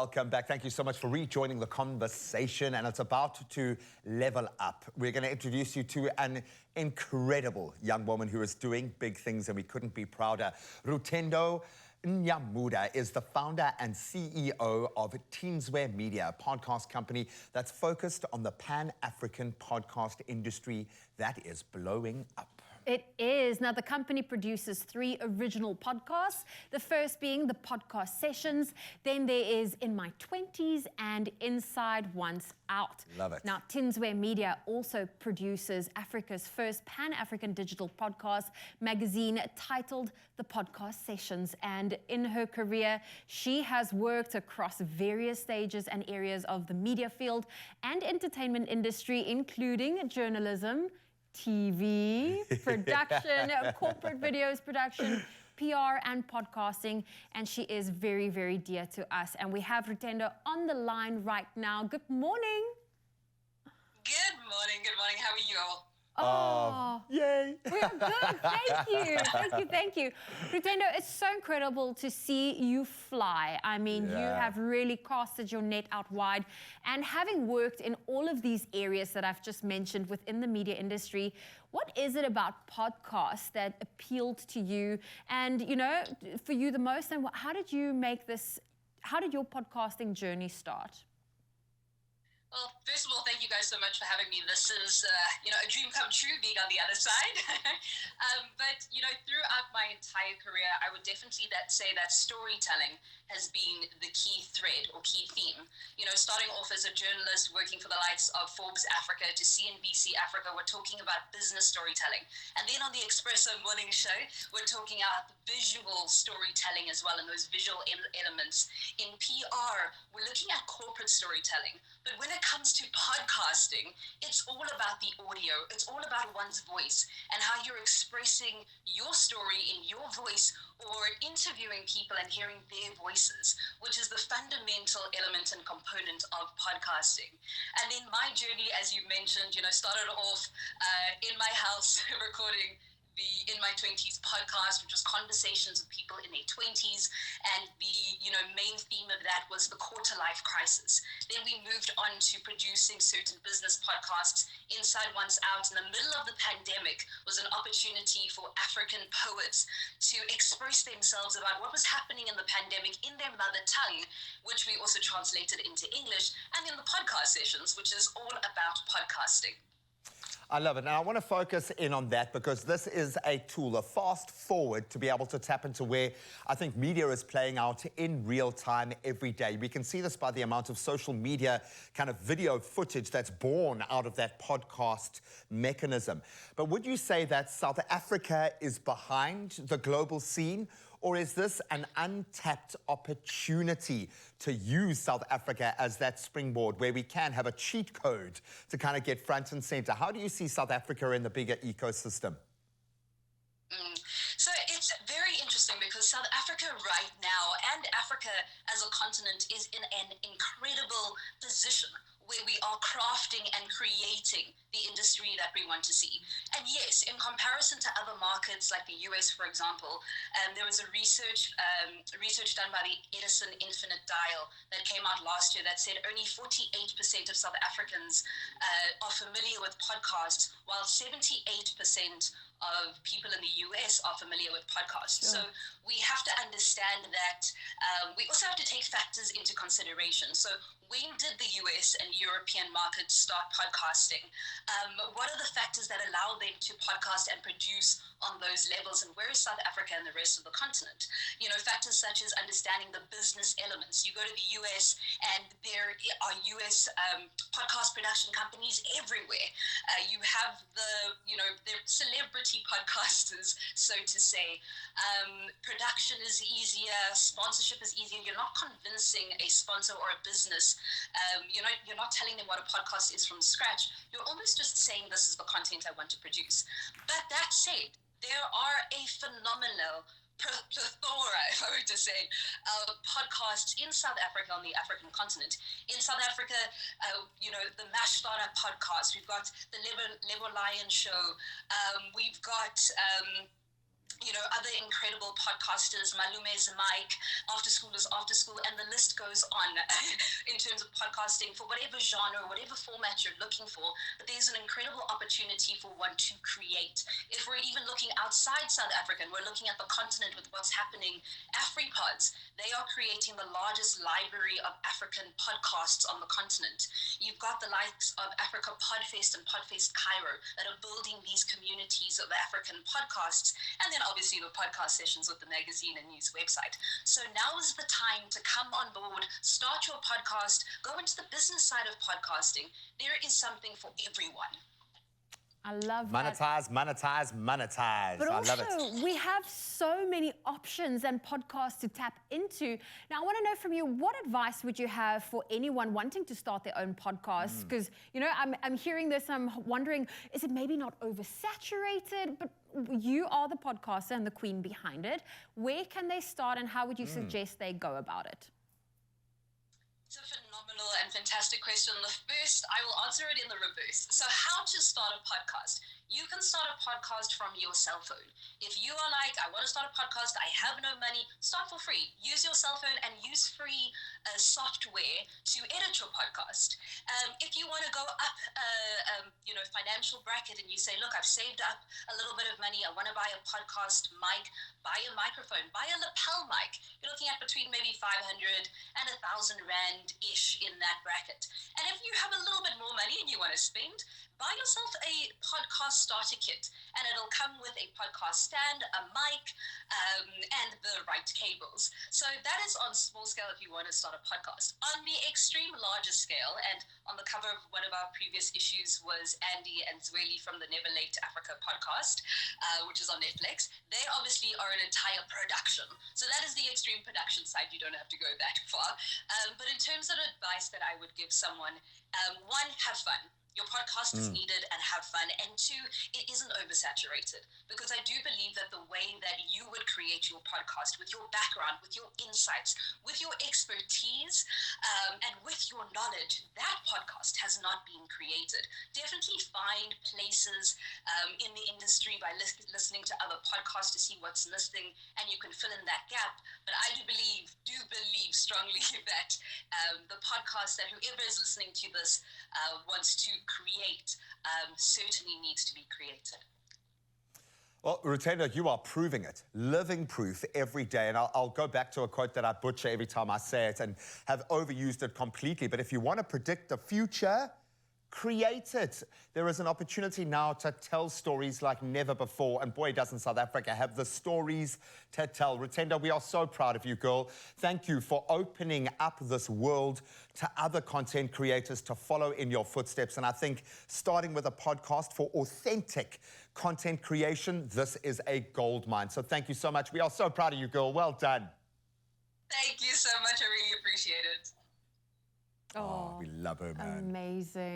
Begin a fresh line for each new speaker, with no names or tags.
Welcome back. Thank you so much for rejoining the conversation, and it's about to level up. We're going to introduce you to an incredible young woman who is doing big things, and we couldn't be prouder. Rutendo Nyamuda is the founder and CEO of Teenswear Media, a podcast company that's focused on the Pan-African podcast industry that is blowing up.
It is. Now, the company produces 3 original podcasts, the first being the podcast sessions. Then there is In My 20s and Inside Once Out.
Love it.
Now, Teenswear Media also produces Africa's first Pan-African digital podcast magazine titled The Podcast Sessions. And in her career, she has worked across various stages and areas of the media field and entertainment industry, including journalism, TV, production, corporate videos production, PR, and podcasting. And she is very, very dear to us. And we have Rutendo on the line right now. Good morning.
Good morning. Good morning. How are you all?
Oh,
yay.
We are good. Thank you. Thank you. Thank you. Rutendo, it's so incredible to see you fly. I mean, you have really casted your net out wide. And having worked in all of these areas that I've just mentioned within the media industry, what is it about podcasts that appealed to you and, you know, for you the most? And how did you make this, how did your podcasting journey start?
Well, first of all, thank you guys so much for having me. This is, a dream come true being on the other side. But, throughout my entire career, I would definitely say that storytelling has been the key thread or key theme. Starting off as a journalist working for the likes of Forbes Africa to CNBC Africa, we're talking about business storytelling. And then on the Expresso morning show, we're talking about visual storytelling as well, and those visual elements. In PR, we're looking at corporate storytelling. But when it comes to podcasting, it's all about the audio. It's all about one's voice and how you're expressing your story in your voice or interviewing people and hearing their voices, which is the fundamental element and component of podcasting. And then my journey, as you mentioned, started off in my house recording the In My 20s podcast, which was conversations with people in their 20s, and the main theme of that was the quarter-life crisis. Then we moved on to producing certain business podcasts. Inside Once Out, in the middle of the pandemic, was an opportunity for African poets to express themselves about what was happening in the pandemic in their mother tongue, which we also translated into English, and then the podcast sessions, which is all about podcasting.
I love it. Now, I want to focus in on that because this is a tool, a fast forward to be able to tap into where I think media is playing out in real time every day. We can see this by the amount of social media kind of video footage that's born out of that podcast mechanism. But would you say that South Africa is behind the global scene? Or is this an untapped opportunity to use South Africa as that springboard where we can have a cheat code to kind of get front and center? How do you see South Africa in the bigger ecosystem?
So it's very interesting because South Africa right now and Africa as a continent is in an incredible position where we are crafting and creating the industry that we want to see. And yes, in comparison to other markets like the US, for example, there was a research done by the Edison Infinite Dial that came out last year that said only 48% of South Africans are familiar with podcasts, while 78% of people in the US are familiar with podcasts.
Sure.
So we have to understand that we also have to take factors into consideration. So when did the US and European markets start podcasting? What are the factors that allow them to podcast and produce on those levels? And where is South Africa and the rest of the continent? Factors such as understanding the business elements. You go to the US and there are US podcast production companies everywhere. You have the celebrity podcasters, so to say. Production is easier, sponsorship is easier. You're not convincing a sponsor or a business. You're not telling them what a podcast is from scratch. You're almost just saying this is the content I want to produce. But that said, there are a phenomenal plethora, if I were to say, podcasts in South Africa, on the African continent. In South Africa, the MASH Startup podcast, we've got the Level Lion show, we've got other incredible podcasters, Malume's Mike, After School is After School, and the list goes on in terms of podcasting for whatever genre, whatever format you're looking for. But there's an incredible opportunity for one to create. If we're even looking outside South Africa, and we're looking at the continent with what's happening, AfriPods, they are creating the largest library of African podcasts on the continent. You've got the likes of Africa Podfest and Podfest Cairo that are building these communities of African podcasts, and then obviously the podcast sessions with the magazine and news website. So now is the time to come on board, start your podcast, go into the business side of podcasting. There is something for everyone.
I love that.
Monetize, monetize, monetize.
But
I
also,
love it.
we have so many options and podcasts to tap into. Now, I want to know from you, what advice would you have for anyone wanting to start their own podcast? Because, you know, I'm hearing this, I'm wondering, is it maybe not oversaturated? But you are the podcaster and the queen behind it. Where can they start, and how would you suggest they go about it?
It's a phenomenal and fantastic question. The first, I will answer it in the reverse. So how to start a podcast. You can start a podcast from your cell phone. If you are like, I want to start a podcast, I have no money, start for free. Use your cell phone and use free software to edit your podcast. If you want to go up, financial bracket, and you say, look, I've saved up a little bit of money, I want to buy a podcast mic, buy a microphone, buy a lapel mic. You're looking at between maybe 500 and 1,000 Rand-ish in that bracket. And if you have a little bit more money and you want to spend, buy yourself a podcast starter kit, and it'll come with a podcast stand, a mic, and the right cables. So that is on small scale if you want to start a podcast. On the extreme larger scale, and on the cover of one of our previous issues was Andy and Zweli from the Never Late Africa podcast, which is on Netflix. They obviously are an entire production. So that is the extreme production side. You don't have to go that far. But in terms of advice that I would give someone, one, have fun. Your podcast is needed, and have fun. And two, it isn't oversaturated, because I do believe that the way that you would create your podcast with your background, with your insights, with your expertise, and with your knowledge, that podcast has not been created. Definitely find places in the industry by listening to other podcasts to see what's listening, and you can fill in that gap. But I do believe strongly that the podcast that whoever is listening to this wants to create certainly needs to be created.
Well, Rutendo, you are proving it, living proof every day. And I'll go back to a quote that I butcher every time I say it and have overused it completely. But if you want to predict the future, create it. There is an opportunity now to tell stories like never before. And boy, doesn't South Africa have the stories to tell. Rutendo, we are so proud of you, girl. Thank you for opening up this world to other content creators to follow in your footsteps. And I think starting with a podcast for authentic content creation, this is a gold mine. So thank you so much. We are so proud of you, girl. Well done.
Thank you so much. I really appreciate it.
Oh, we love her, man.
Amazing.